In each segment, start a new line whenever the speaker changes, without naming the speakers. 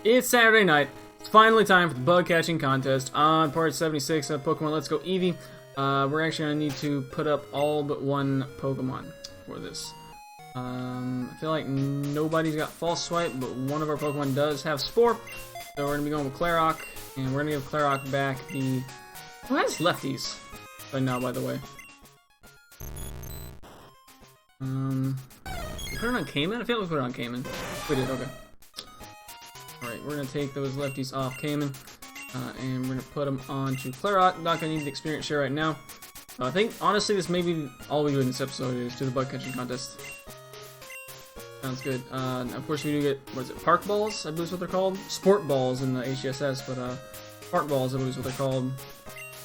It's Saturday night. It's finally time for the bug catching contest on part 76 of Pokemon Let's Go Eevee. We're actually going to need to put up all but one Pokemon for this. I feel like nobody's got False Swipe, but one of our Pokemon does have Spore. So we're going to be going with Clarok, and we're going to give Clarok back the... Who has lefties? By now, by the way. We put it on Cayman? I feel like we put it on Cayman. We did, okay. Alright, we're going to take those lefties off Cayman, and we're going to put them onto Clarok. Not going to need the experience share right now. I think, honestly, this may be all we do in this episode is do the bug catching contest. Sounds good. Of course, we do get, what is it, Park Balls, I believe is what they're called? Sport Balls in the HSS, but Park Balls, I believe is what they're called.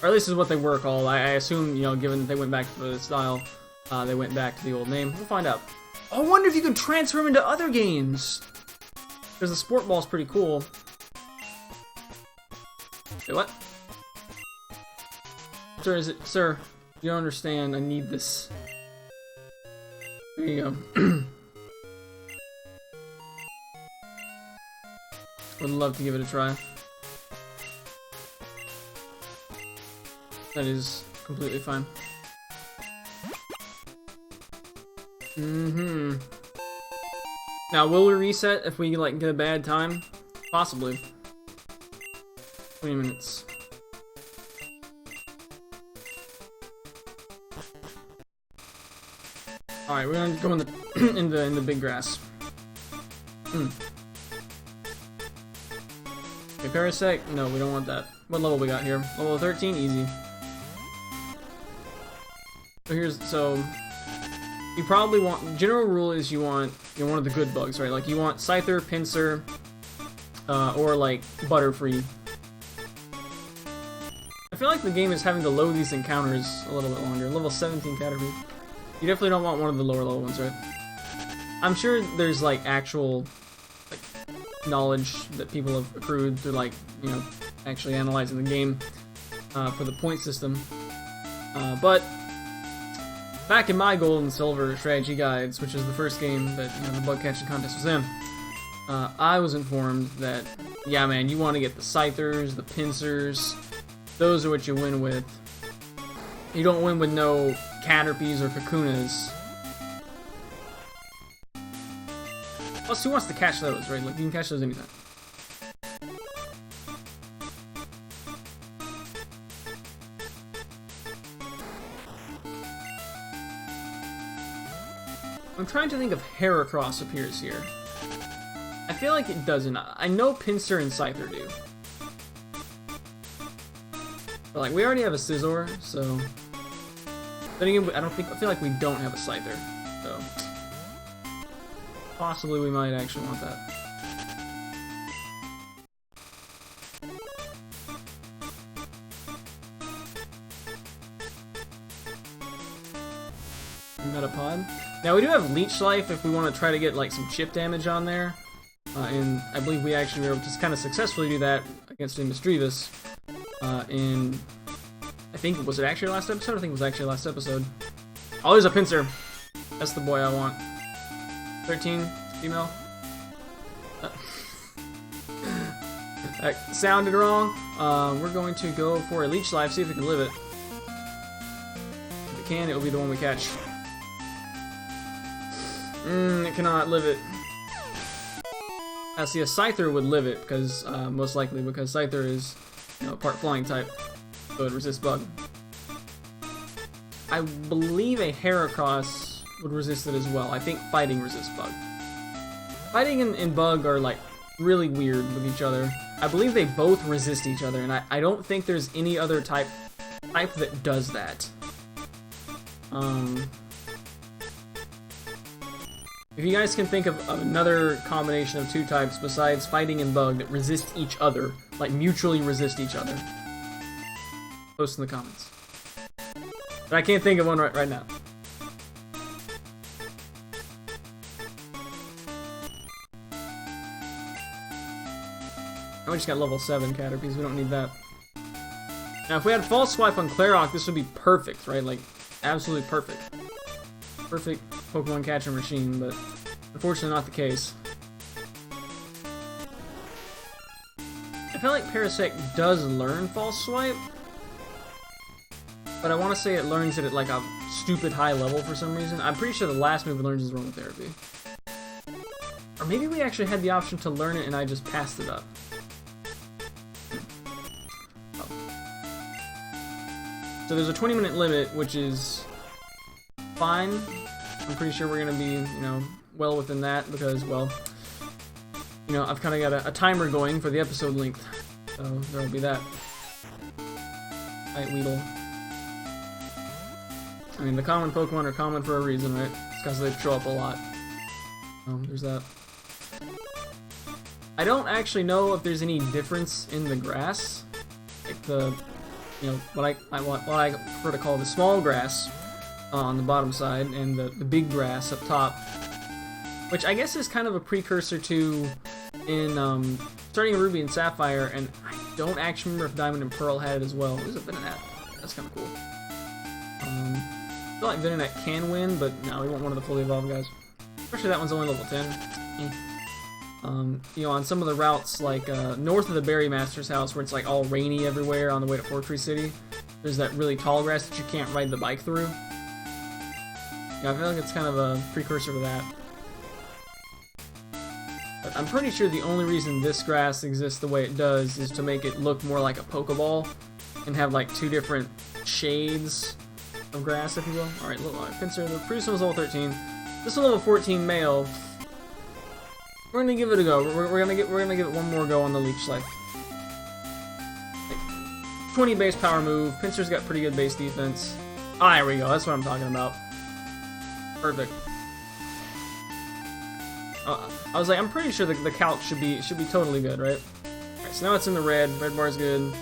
Or at least is what they were called. I assume, you know, given that they went back to the style, they went back to the old name. We'll find out. I wonder if you can transfer them into other games! Because the Sport Ball's pretty cool. Wait, what? Sir, is it... Sir, you don't understand. I need this. There you go. Would love to give it a try. That is completely fine. Now, will we reset if we, like, get a bad time? Possibly. 20 minutes. Alright, we're gonna go in the in the big grass. Okay, Parasect? No, we don't want that. What level we got here? Level 13? Easy. So you probably want, general rule is you want one of the good bugs, right? Like you want Scyther, Pinsir, or like Butterfree. I feel like the game is having to load these encounters a little bit longer. Level 17 Caterpie. You definitely don't want one of the lower level ones, right? I'm sure there's like actual like knowledge that people have accrued through like, you know, actually analyzing the game for the point system. But back in my Gold and Silver strategy guides, which is the first game that, you know, the bug catching contest was in, I was informed that, yeah man, you want to get the Scythers, the Pinsers, those are what you win with. You don't win with no Caterpies or Kakunas. Plus, who wants to catch those, right? Like, you can catch those anytime. I'm trying to think if Heracross appears here. I feel like it doesn't. I know Pinsir and Scyther do. But like, we already have a Scizor, so... Then again, I feel like we don't have a Scyther, so... Possibly we might actually want that. Metapod. Now we do have Leech Life if we want to try to get like some chip damage on there, and I believe we actually were able to kind of successfully do that against Misdreavus. In I think, was it actually last episode? I think it was actually last episode. Oh, there's a Pinsir. That's the boy I want. 13 female. That sounded wrong. We're going to go for a Leech Life, see if we can live it. If it can, it will be the one we catch. It cannot live it. I see a Scyther would live it, because most likely because Scyther is, you know, part flying type, so it resists bug. I believe a Heracross would resist it as well. I think fighting resists bug. Fighting and bug are like really weird with each other. I believe they both resist each other, and I don't think there's any other type that does that. If you guys can think of another combination of two types besides fighting and bug that resist each other, like mutually resist each other, post in the comments. But I can't think of one right now. We just got level 7 Caterpies, we don't need that. Now if we had False Swipe on Clarok, this would be perfect, right? Like, absolutely perfect. Perfect Pokemon catcher machine, but unfortunately not the case. feel like Parasect does learn False Swipe, but I want to say it learns it at like a stupid high level for some reason. I'm pretty sure the last move it learns is Aromatherapy. Or maybe we actually had the option to learn it and I just passed it up. Oh. So there's a 20-minute limit, which is fine. I'm pretty sure we're gonna be, you know, well within that because, well, you know, I've kind of got a timer going for the episode length, so there'll be that. Right, Weedle. I mean, the common Pokemon are common for a reason, right? It's because they show up a lot. There's that. I don't actually know if there's any difference in the grass, like the, you know, what I prefer to call the small grass on the bottom side, and the big grass up top, which I guess is kind of a precursor to in starting Ruby and Sapphire, and I don't actually remember if Diamond and Pearl had it as well. There's a Venonat. That's kind of cool. I feel like Venonat can win, but no, we want one of the fully evolved guys. Especially that one's only level 10. You know, on some of the routes, like north of the Berry Master's house, where it's like all rainy everywhere on the way to Fortree City, there's that really tall grass that you can't ride the bike through. Yeah, I feel like it's kind of a precursor to that. But I'm pretty sure the only reason this grass exists the way it does is to make it look more like a Pokeball and have like two different shades of grass, if you will. Alright, Pinsir, the previous one was level 13. This one level 14 male. We're gonna give it a go. We're gonna give it one more go on the Leech Life. Like, 20 base power move. Pinsir's got pretty good base defense. Ah, there we go. That's what I'm talking about. Perfect. I was like, I'm pretty sure the calc should be totally good, right? Alright, so now it's in the red. Red bar's good.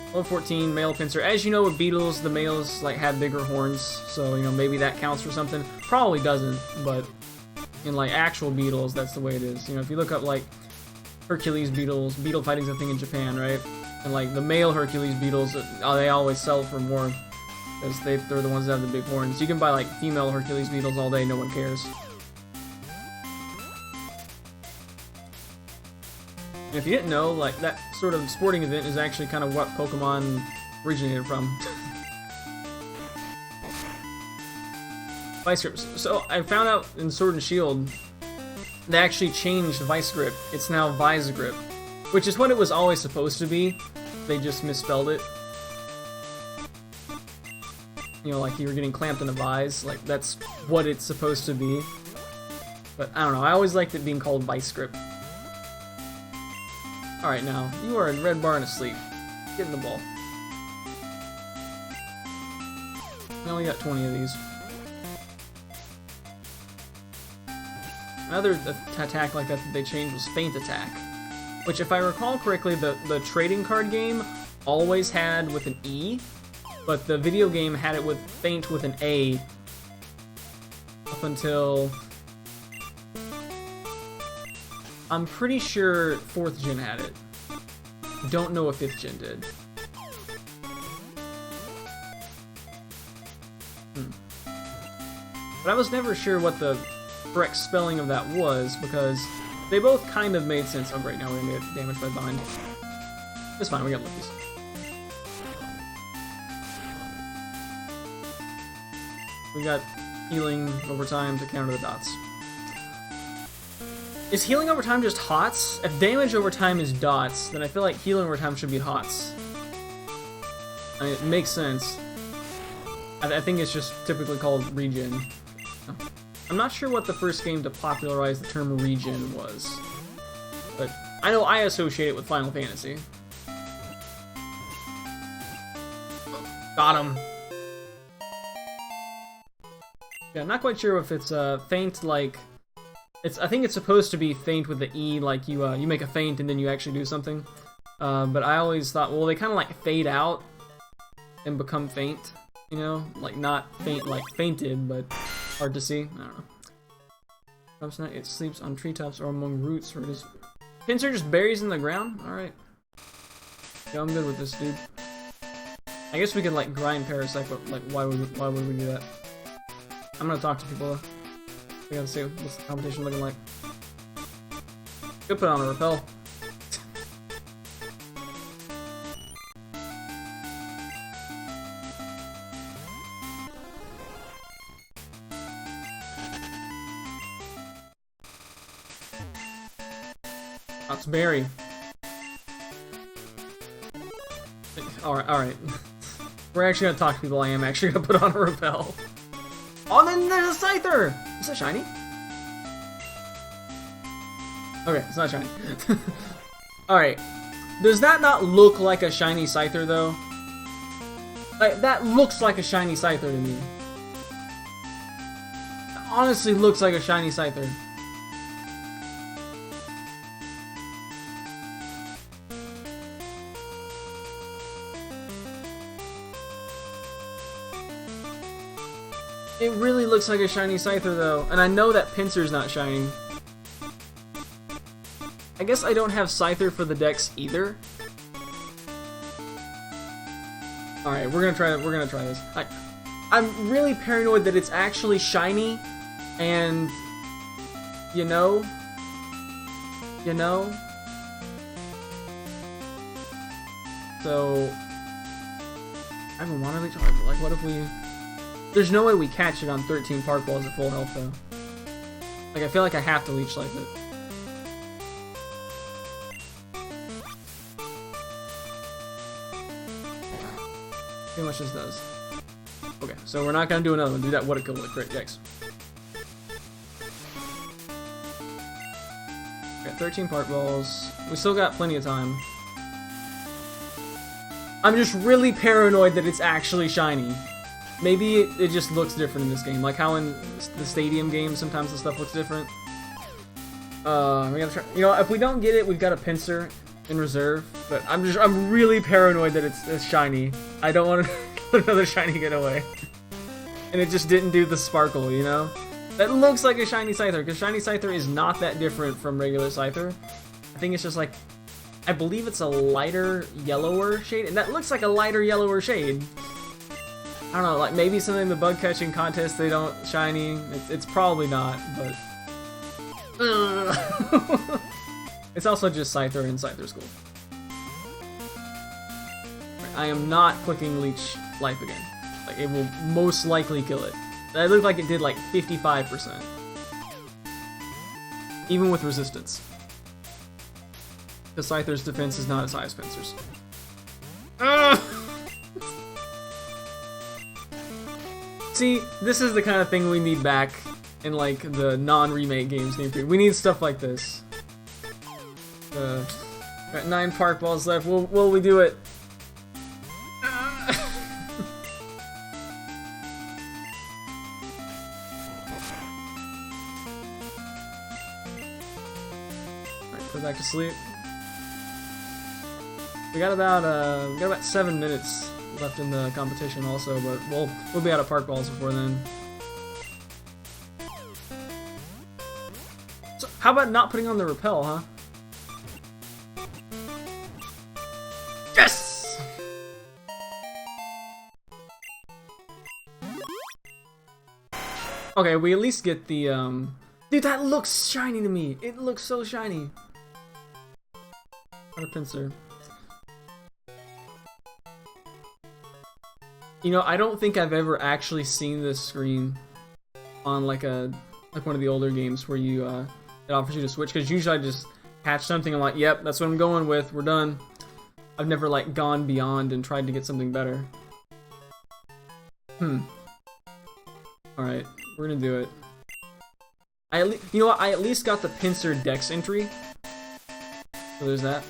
Level 14, male Pinsir. As you know, with beetles, the males like have bigger horns, so you know maybe that counts for something. Probably doesn't, but in like actual beetles, that's the way it is. You know, if you look up like Hercules beetles, beetle fighting's a thing in Japan, right? And like the male Hercules beetles, they always sell for more because they're the ones that have the big horns. You can buy like female Hercules beetles all day, no one cares. And if you didn't know, like that sort of sporting event is actually kind of what Pokemon originated from. Vice Grip. So I found out in Sword and Shield, they actually changed Vice Grip. It's now Vise Grip, which is what it was always supposed to be. They just misspelled it. You know, like you were getting clamped in a vise. Like that's what it's supposed to be. But I don't know. I always liked it being called Vice Grip. Alright, now, you are in red bar and asleep. Get in the ball. I only got 20 of these. Another attack like that they changed was Feint Attack, which, if I recall correctly, the trading card game always had with an E, but the video game had it with Feint with an A up until... I'm pretty sure 4th gen had it. Don't know if 5th gen did. But I was never sure what the correct spelling of that was, because they both kind of made sense. Oh great, now we're gonna get damaged by bind. It's fine, we got Luckies. We got healing over time to counter the dots. Is healing over time just HOTS? If damage over time is dots, then I feel like healing over time should be HOTS. I mean, it makes sense. I think it's just typically called regen. I'm not sure what the first game to popularize the term regen was, but I know I associate it with Final Fantasy. Got him. Yeah, I'm not quite sure if it's feint like... I think it's supposed to be feint with the E, like you make a feint and then you actually do something. But I always thought, well, they kind of like fade out and become faint, you know? Like not faint like fainted, but hard to see. I don't know. It sleeps on treetops or among roots, or it is... Pinsir just buries in the ground? Alright. Yeah, I'm good with this, dude. I guess we could like grind Parasite, but like why would we do that? I'm gonna talk to people though. We gotta see what's the competition looking like. Could put on a repel. That's Barry. Alright. We're actually gonna talk to people. I am actually gonna put on a repel. Oh, then there's a Scyther! Is that shiny? Okay, it's not shiny. Alright. Does that not look like a shiny Scyther, though? Like, that looks like a shiny Scyther to me. It honestly looks like a shiny Scyther. It really looks like a shiny Scyther, though. And I know that Pinsir's not shiny. I guess I don't have Scyther for the dex either. Alright, we're gonna try this. I'm really paranoid that it's actually shiny, and you know. So I don't want to leech. Like, what if we? There's no way we catch it on 13 Park Balls at full health, though. Like, I feel like I have to leech life it. Pretty much just does. Okay, so we're not gonna do another one. Do that what it could look. Great, yikes. Got 13 Park Balls. We still got plenty of time. I'm just really paranoid that it's actually shiny. Maybe it just looks different in this game, like how in the stadium games sometimes the stuff looks different. We gotta try. You know, if we don't get it, we've got a Pinsir in reserve. But I'm really paranoid that it's shiny. I don't want to let another shiny get away. And it just didn't do the sparkle, you know? That looks like a shiny Scyther, because shiny Scyther is not that different from regular Scyther. I think it's just like, I believe it's a lighter yellower shade, and that looks like a lighter yellower shade. I don't know, like maybe something in the bug catching contest they don't shiny. It's probably not, but it's also just Scyther and Scyther School. I am not clicking Leech Life again. Like, it will most likely kill it. That looked like it did like 55%. Even with resistance. The Scyther's defense is not as high as Pinsir's. See, this is the kind of thing we need back in like the non-remake games. We need stuff like this. Got 9 Park Balls left. Will we do it? Alright, go back to sleep. We got about 7 minutes left in the competition also, but we'll be out of Park Balls before then. So how about not putting on the repel, huh? Yes! Okay, we at least get the dude, that looks shiny to me. It looks so shiny. What a Pinsir. You know, I don't think I've ever actually seen this screen on like one of the older games where you it offers you to switch, because usually I just catch something and I'm like, yep, that's what I'm going with, we're done. I've never like gone beyond and tried to get something better. Alright, we're gonna do it. You know what, I at least got the Pinsir Dex entry. So there's that.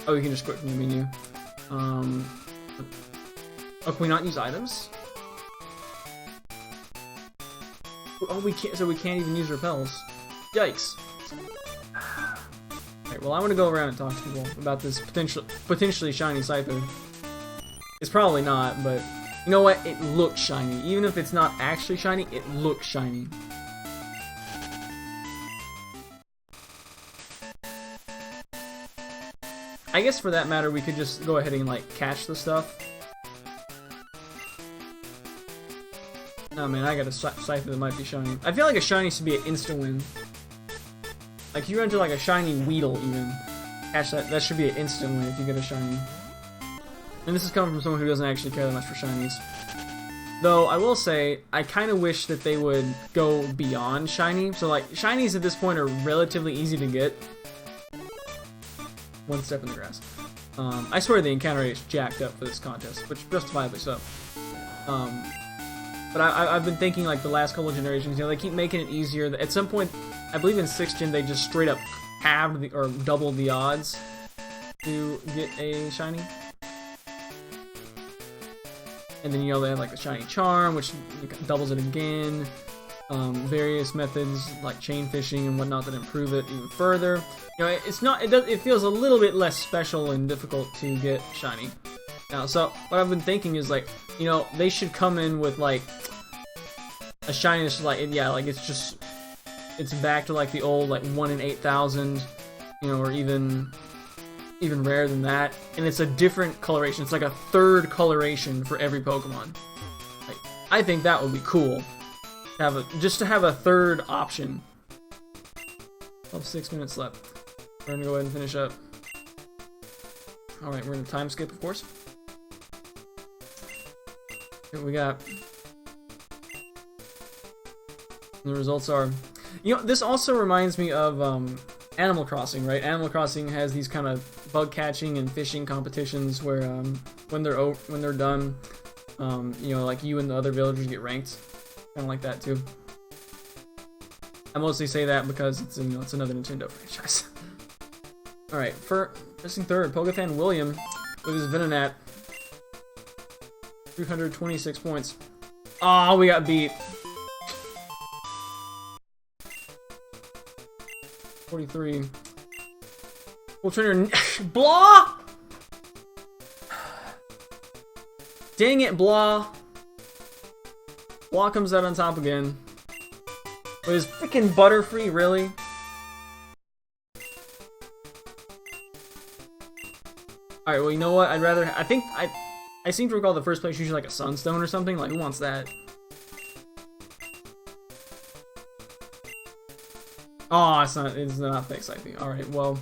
Oh, you can just quit from the menu. Oh, can we not use items? Oh, we can't. So we can't even use repels. Yikes! Alright, well, I want to go around and talk to people about this potentially shiny Scyther. It's probably not, but you know what? It looks shiny. Even if it's not actually shiny, it looks shiny. I guess for that matter, we could just go ahead and like catch the stuff. Oh man, I got a Scyther that might be shiny. I feel like a shiny should be an instant win. Like, if you run into like a shiny Weedle even, catch that should be an instant win if you get a shiny. And this is coming from someone who doesn't actually care that much for shinies. Though, I will say, I kind of wish that they would go beyond shiny. So like, shinies at this point are relatively easy to get. one step in the grass. I swear the encounter rate is jacked up for this contest, which justifiably so. But I've been thinking like the last couple of generations, you know, they keep making it easier. At some point, I believe in 6th gen, they just straight up halved or doubled the odds to get a shiny. And then, you know, they have like the shiny charm, which doubles it again. Various methods like chain fishing and whatnot that improve it even further. You know, it's not. It feels a little bit less special and difficult to get shiny. Now, so what I've been thinking is like, you know, they should come in with like a shiny that's like, yeah, like it's back to like the old like 1 in 8,000, you know, or even rarer than that, and it's a different coloration. It's like a 3rd coloration for every Pokemon. Like, I think that would be cool. Just to have a 3rd option. 6 minutes left. We're gonna go ahead and finish up. Alright, we're gonna time skip, of course. Here we got. The results are... You know, this also reminds me of Animal Crossing, right? Animal Crossing has these kind of bug catching and fishing competitions where when they're done, you know, like you and the other villagers get ranked. Kind of like that too. I mostly say that because it's, you know, it's another Nintendo franchise. All right, for missing 3rd, Pokefan William with his Venonat, 326 points. Oh, we got beat. 43. Full trainer Blah! Dang it, Blah. Blah comes out on top again. With his freaking Butterfree, really? Alright, well, you know what? I seem to recall the first place usually like a Sunstone or something. Like, who wants that? Oh, it's not fixed, I think. Alright, well,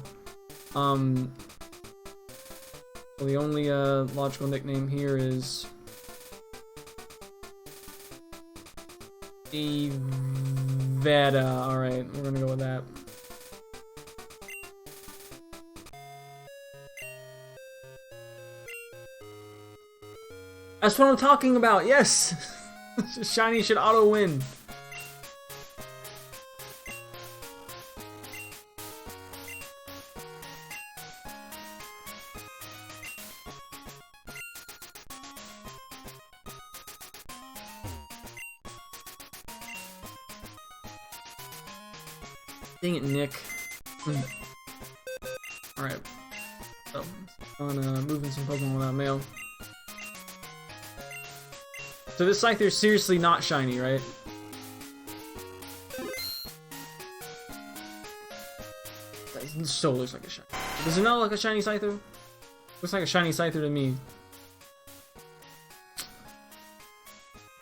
the only logical nickname here is Eevee. Alright, we're gonna go with that. That's what I'm talking about, yes! Shiny should auto-win. Dang it, Nick. Alright. So, on moving some Pokemon without mail. So this Scyther is seriously not shiny, right? That so looks like a shiny. Does it not look like a shiny Scyther? Looks like a shiny Scyther to me.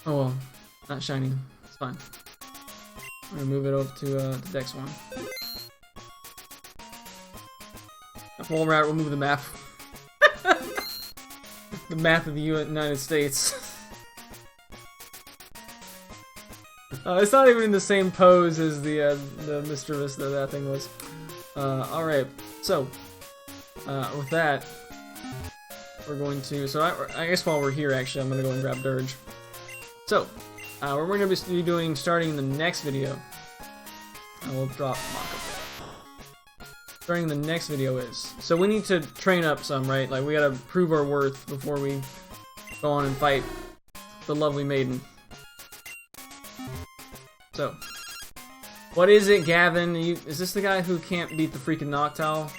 Oh well, not shiny. It's fine. I'm gonna move it over to the Dex one. While we're at, we'll move the map. The map of the United States. It's not even in the same pose as the mischievous that thing was. Alright, so with that, we're going to. So I guess while we're here, actually, I'm gonna go and grab Dirge. So, what we're going to be doing starting in the next video, and we'll drop mock up there. Starting the next video is, so we need to train up some, right? Like, we gotta prove our worth before we go on and fight the lovely maiden. So, what is it, Gavin? Is this the guy who can't beat the freaking Noctowl?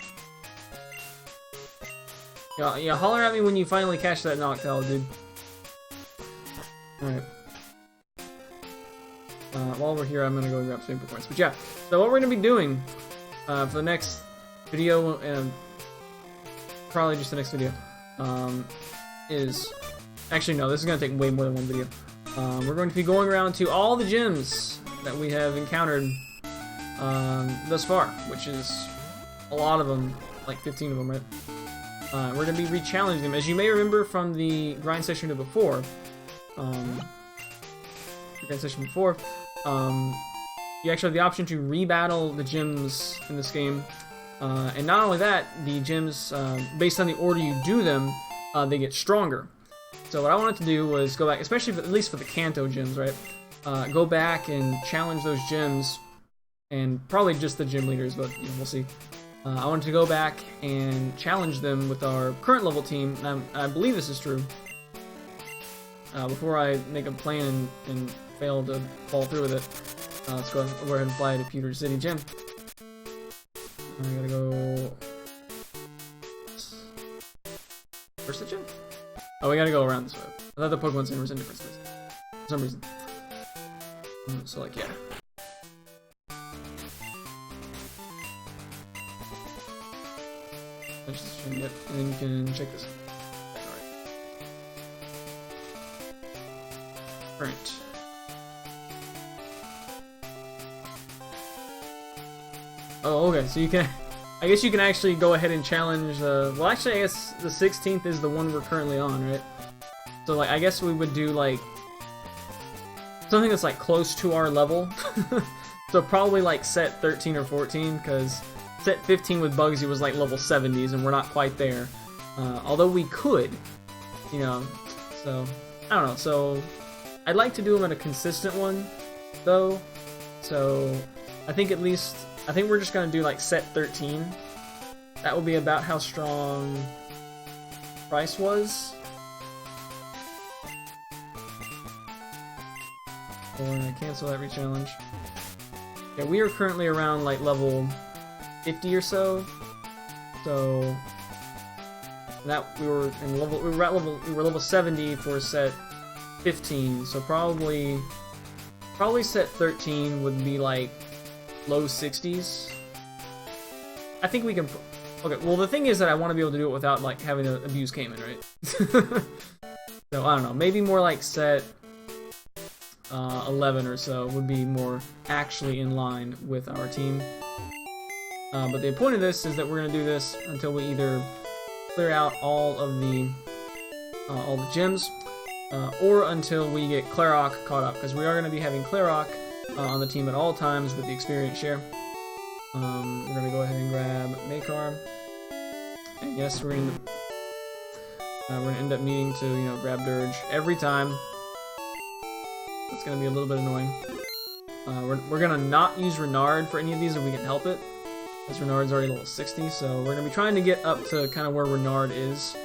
Yeah, holler at me when you finally catch that Noctowl, dude. Alright. While we're here, I'm gonna go grab super points. But yeah, so what we're gonna be doing for the next video, and probably just the next video, is... Actually, no, this is gonna take way more than one video. We're going to be going around to all the gyms that we have encountered thus far, which is a lot of them, like 15 of them, right? We're going to be re-challenging them. As you may remember from the grind session before, you actually have the option to re-battle the gyms in this game And not only that, the gyms, based on the order you do them, they get stronger. So what I wanted to do was go back, especially at least for the Kanto gyms, right? Go back and challenge those gyms, and probably just the gym leaders, but you know, we'll see. I wanted to go back and challenge them with our current level team, and I believe this is true. Before I make a plan and fail to follow through with it, let's go ahead and fly to Pewter City Gym. I gotta go... Where's the gym? Oh, we gotta go around this way. I thought the Pokemon Center was in different spaces for some reason. So, like, yeah. Yep, and then you can check this. Alright. Oh, okay, so you can... I guess you can actually go ahead and challenge... well, actually, I guess the 16th is the one we're currently on, right? So, like, I guess we would do, like... something that's, like, close to our level. So, probably, like, set 13 or 14, because... set 15 with Bugsy was like level 70s, and we're not quite there. Although we could, you know, so, I don't know. So, I'd like to do them at a consistent one, though. So, I think we're just going to do like set 13. That will be about how strong Price was. So we're going to cancel that re-challenge. Yeah, we are currently around like level 50 or so. So that we were level 70 for set 15. So probably set 13 would be like low 60s. I think we can. Okay. Well, the thing is that I want to be able to do it without like having to abuse Cayman, right? So I don't know. Maybe more like set 11 or so would be more actually in line with our team. But the point of this is that we're going to do this until we either clear out all the gyms, or until we get Clarok caught up, because we are going to be having Clarok on the team at all times with the experience share. We're going to go ahead and grab Makar, and yes, we're going to end up needing to grab Dirge every time. It's going to be a little bit annoying. We're going to not use Renard for any of these if we can help it. Because Renard's already level 60, so we're going to be trying to get up to kind of where Renard is.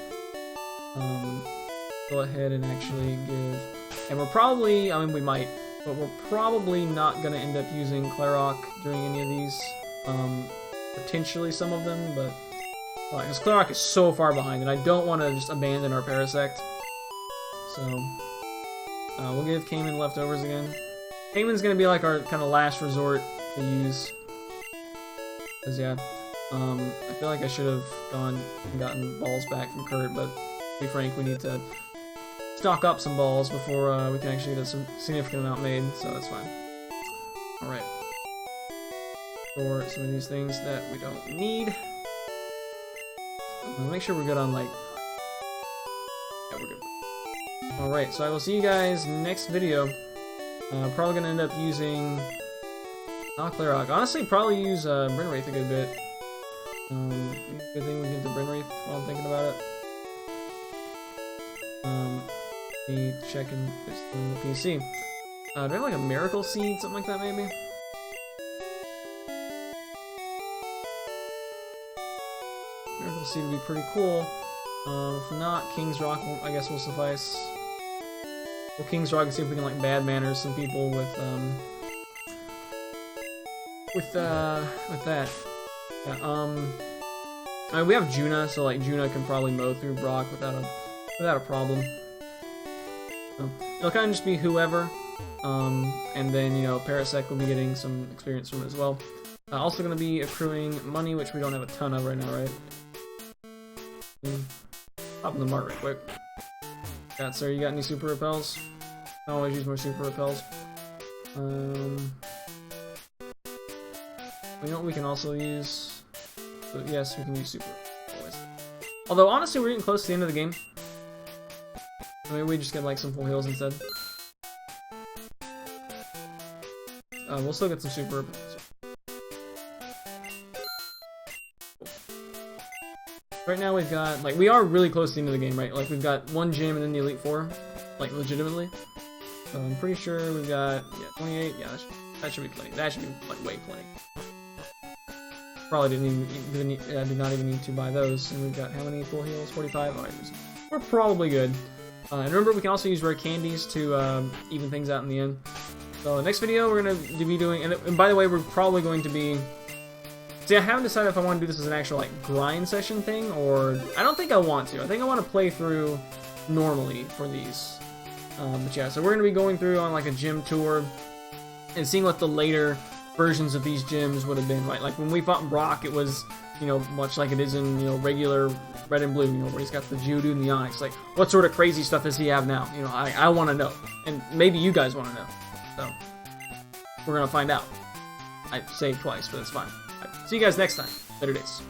Go ahead and actually give... And we're probably... I mean, we might, but we're probably not going to end up using Clarok during any of these. Potentially some of them, but... because Clarok is so far behind, and I don't want to just abandon our Parasect. So... we'll give Cayman leftovers again. Cayman's going to be like our kind of last resort to use. Because, yeah, I feel like I should have gone and gotten balls back from Kurt, but to be frank, we need to stock up some balls before we can actually get some significant amount made, so that's fine. Alright. For some of these things that we don't need. I'll make sure we're good on, like... Yeah, we're good. Alright, so I will see you guys next video. Probably gonna end up using... not Clarok. Honestly, probably use Brinwraith a good bit. Good thing we get the Brinwraith while I'm thinking about it. Be checking this in the PC. Do I have like a Miracle Seed, something like that maybe? Miracle Seed would be pretty cool. If not, King's Rock, I guess, will suffice. Well, King's Rock, and see if we can like bad manners some people with that. Yeah, I mean, we have Juna, so like Juna can probably mow through Brock without a problem. It'll kind of just be whoever, and then Parasect will be getting some experience from it as well. Also going to be accruing money, which we don't have a ton of right now, right? Hop in the mart right quick. Yeah, sir, you got any super repels? I always use more super repels. You know what we can also use? So yes, we can use super always. Although honestly, we're getting close to the end of the game. Maybe we just get like some full heals instead. We'll still get some super. Right now we've got, like, we are really close to the end of the game, right? Like, we've got one gym and then the Elite Four, like, legitimately. So I'm pretty sure we've got, yeah, 28, yeah, that should be plenty. That should be, like, way plenty. Probably did not even need to buy those. And we've got how many full heals? 45? Alright, we're probably good. And remember, we can also use rare candies to even things out in the end. So next video, we're going to be doing, and by the way, we're probably going to be, see, I haven't decided if I want to do this as an actual, like, grind session thing, or, I don't think I want to. I think I want to play through normally for these. But yeah, so we're going to be going through on, like, a gym tour, and seeing what the later versions of these gyms would have been, right? Like, when we fought Brock, it was, you know, much like it is in, you know, regular Red and Blue, you know, where he's got the Geodude and the Onix. Like, what sort of crazy stuff does he have now? You know, I want to know. And maybe you guys want to know. So, we're going to find out. I saved twice, but it's fine. Right, see you guys next time. Later days.